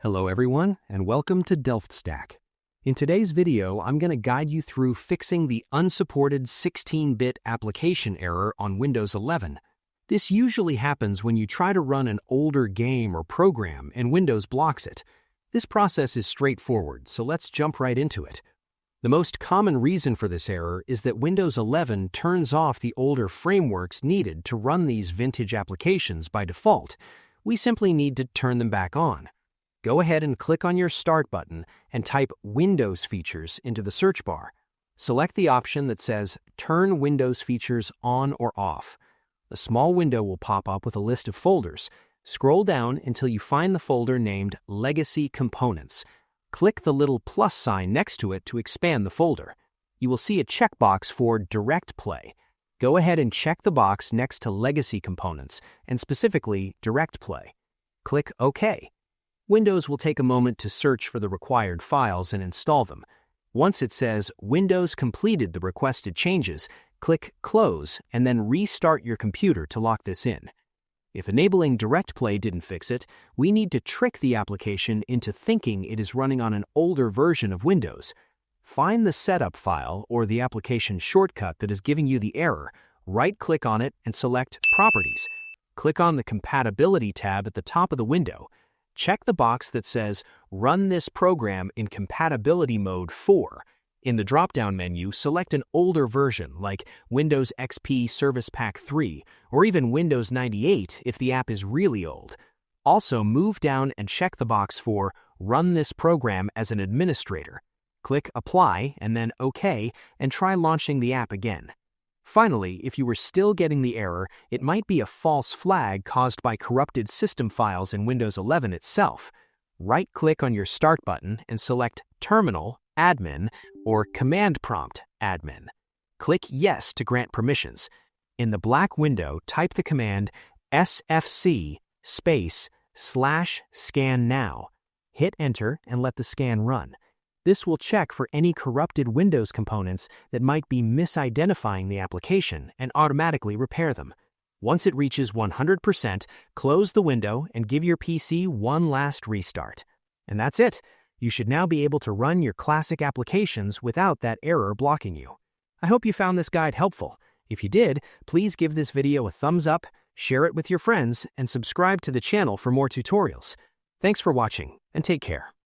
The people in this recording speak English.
Hello everyone, and welcome to DelftStack. In today's video, I'm going to guide you through fixing the unsupported 16-bit application error on Windows 11. This usually happens when you try to run an older game or program and Windows blocks it. This process is straightforward, so let's jump right into it. The most common reason for this error is that Windows 11 turns off the older frameworks needed to run these vintage applications by default. We simply need to turn them back on. Go ahead and click on your Start button and type Windows Features into the search bar. Select the option that says Turn Windows Features On or Off. A small window will pop up with a list of folders. Scroll down until you find the folder named Legacy Components. Click the little plus sign next to it to expand the folder. You will see a checkbox for DirectPlay. Go ahead and check the box next to Legacy Components, and specifically DirectPlay. Click OK. Windows will take a moment to search for the required files and install them. Once it says Windows completed the requested changes, click Close and then restart your computer to lock this in. If enabling DirectPlay didn't fix it, we need to trick the application into thinking it is running on an older version of Windows. Find the setup file or the application shortcut that is giving you the error, right-click on it and select Properties. Click on the Compatibility tab at the top of the window. Check the box that says Run this program in Compatibility Mode 4. In the drop-down menu, select an older version like Windows XP Service Pack 3 or even Windows 98 if the app is really old. Also, move down and check the box for Run this program as an administrator. Click Apply and then OK and try launching the app again. Finally, if you were still getting the error, it might be a false flag caused by corrupted system files in Windows 11 itself. Right-click on your Start button and select Terminal, Admin, or Command Prompt, Admin. Click Yes to grant permissions. In the black window, type the command sfc/scan now. Hit Enter and let the scan run. This will check for any corrupted Windows components that might be misidentifying the application and automatically repair them. Once it reaches 100%, close the window and give your PC one last restart. And that's it. You should now be able to run your classic applications without that error blocking you. I hope you found this guide helpful. If you did, please give this video a thumbs up, share it with your friends, and subscribe to the channel for more tutorials. Thanks for watching, and take care.